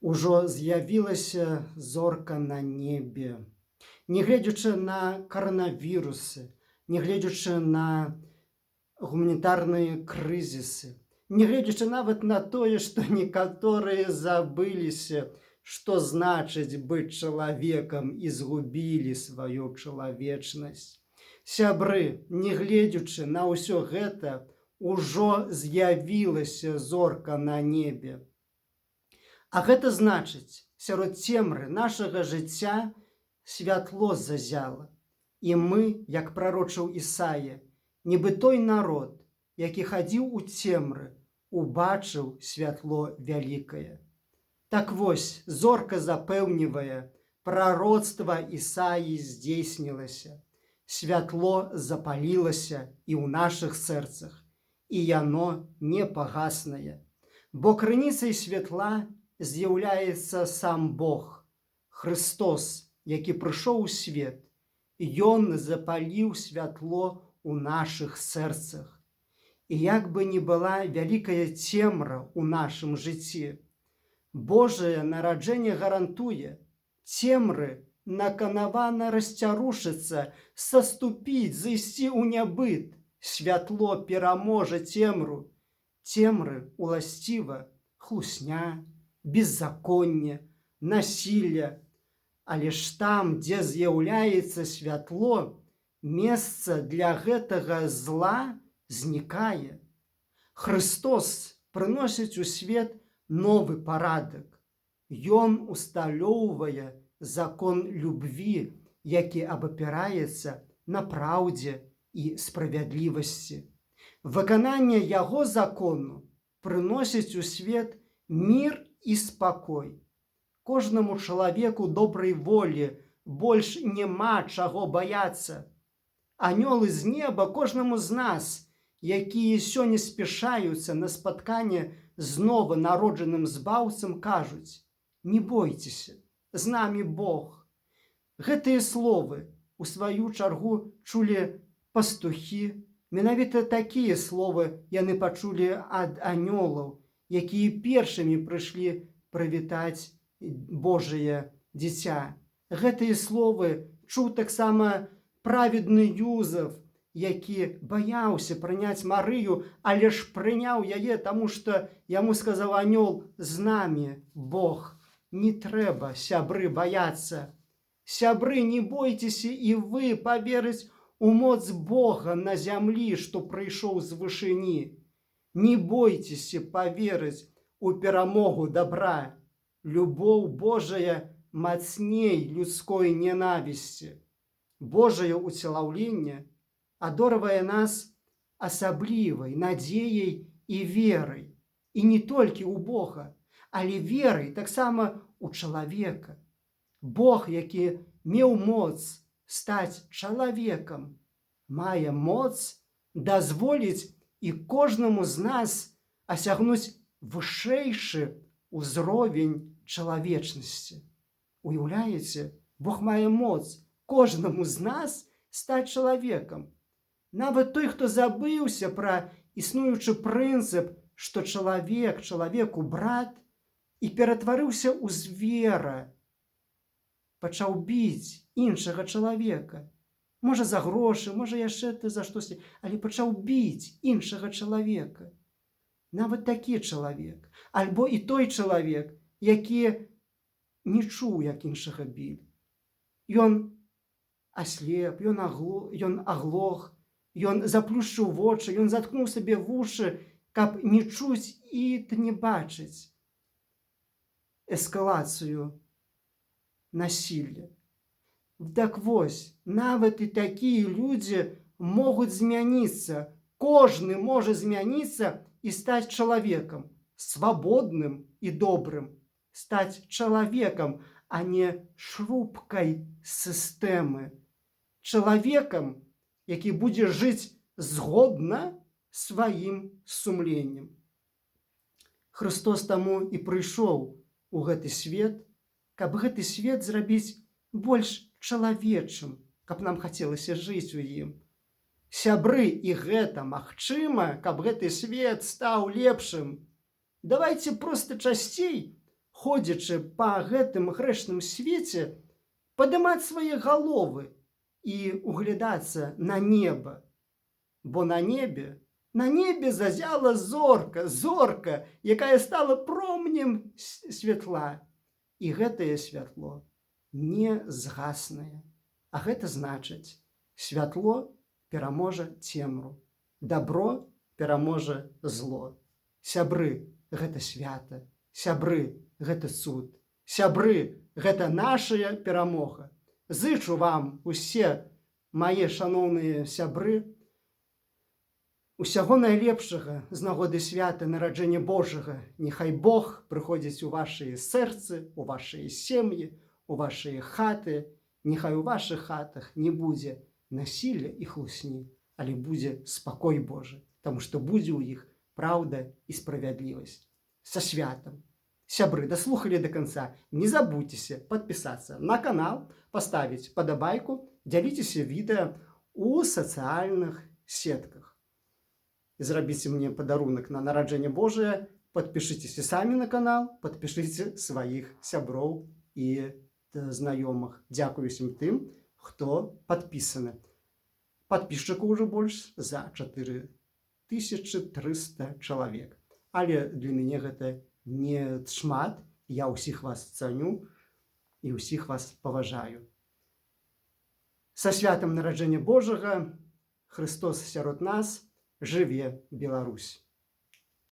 Ужо з'явілася зорка на небе. Нягледзячы на каранавірусы, нягледзячы на гуманітарныя крызісы, нягледзячы нават на тое, што некаторыя забыліся, што значыць быць чалавекам і згубілі сваю чалавечнасць. Сябры, нягледзячы на ўсё гэта, ужо з'явілася зорка на небе. А гэта значыць, сярод цемры нашага жыцця святло зазяла. І мы, як прарочыў Ісая, нібы той народ, які хадзіў у цемры, убачыў святло вялікае. Так вось, зорка запэўнівае, прароцтва Ісаі здзейснілася. Святло запалілася і ў нашых сэрцах, і яно не пагаснае. Бо крыніцай святла з'яўляецца сам Бог, Христос, які прыйшоў у свет. Ён запаліў святло ў нашых сэрцах. І як бы ні была вялікая цемра ў нашым жыцці, Божае нараджэнне гарантуе, цемры наканавана расцярушыцца, саступіць, зайсці ў нябыт. Святло пераможа цемру. Цемры уласціва хлусня, беззаконне, насілля. Але ж там, дзе з'яўляецца святло, месца для гэтага зла знікае. Христос прыносіць у свет новы парадак. Ён усталёўвае закон любві, які абапіраецца на праўдзе і справядлівасці. Выкананне яго закону прыносіць у свет мір і спакой. Кожнаму чалавеку добрай волі больш няма чаго баяцца. Анёлы з неба кожнаму з нас, якія сёння спяшаюцца на спатканне з нованароджаным збаўцам, кажуць: «Не бойцеся, з намі Бог». Гэтыя словы у сваю чаргу чулі пастухі. Менавіта такія словы яны пачулі ад анёлаў, якія першымі прыйшлі прывітаць Божае дзіця. Гэтыя словы чуў таксама праведны Юзеф, які баяўся прыняць Марыю, але ж прыняў яе, таму што яму сказаў анёл: «З намі Бог». Не трэба, сябры, баяцца. Сябры, не бойцеся і вы паверыць у моц Бога на зямлі, што прыйшоў з вышыні. Не бойцеся паверыць у перамогу дабра. Любоў Божая мацней людской ненавісці. Божае ўцелаўленне адорвае нас асаблівай надзеяй і верай. І не толькі ў Бога, але верай таксама у чалавека. Бог, які меў моц стаць чалавекам, мае моц дазволіць і кожнаму з нас асягнуць вышэйшы ўзровень чалавечнасці. Уяўляеце, Бог мае моц кожнаму з нас стаць чалавекам. Нават той, хто забыўся пра існуючы прынцып, што чалавек чалавеку брат, і ператварыўся ў звера, пачаў біць іншага чалавека. Можа, за грошы, можа, яшчэ за штосьці, але пачаў біць іншага чалавека. Нават такі чалавек, альбо і той чалавек, які не чуў, як іншага білі. Ён аслеп, ён аглох, ён заплюшчыў вочы, ён заткнуў сабе вушы, каб не чуць і не бачыць эскалацыю насілля. Так вось, нават і такія людзі могуць змяніцца. Кожны можа змяніцца і стаць чалавекам, свабодным і добрым. Стаць чалавекам, а не шрупкай сістэмы. Чалавекам, які будзе жыць згодна сваім сумленнем. Христос таму і прыйшоў у гэты свет, каб гэты свет зрабіць больш чалавечым, каб нам хацелася жыць у ім. Сябры, і гэта магчыма, каб гэты свет стаў лепшым. Давайте проста часцей ходзячы па гэтым грэшным свеце, падымаць свае галовы і углядацца на неба. Бо на небе зазяла зорка, якая стала промнем святла. І гэтае святло не згаснае. А гэта значыць, святло пераможа цемру, дабро пераможа зло. Сябры, гэта свята, сябры, гэта цуд, сябры, гэта нашая перамога. Зычу вам усе, мае шаноўныя сябры, усяго найлепшага з нагоды свята нараджэння Божага. Няхай Бог прыходзіць у вашыя сэрцы, у вашыя сем'і, у вашыя хаты. Няхай у вашых хатах не будзе насілля і хлусні, але будзе спакой Божы, таму што будзе ў іх праўда і справядлівасць. Са святам! Сябры, даслухалі до конца. Не забудьтеся подписаться на канал, поставить подобайку, дзяліцеся відэа у сацыяльных сетках. Зрабіце мне падарунак на нараджэнне Божае, подпішыцеся самі на канал, подпішыце сваіх сяброў і знаёмых. Дзякую усім тым, хто падпісаны. Падпісчыкаў ўжо больш за 4300 чалавек. Але для мяне гэта не шмат. Я ўсіх вас цаню і ўсіх вас паважаю. Са святам нараджэння Божага! Христос сярод нас! Жыве Беларусь!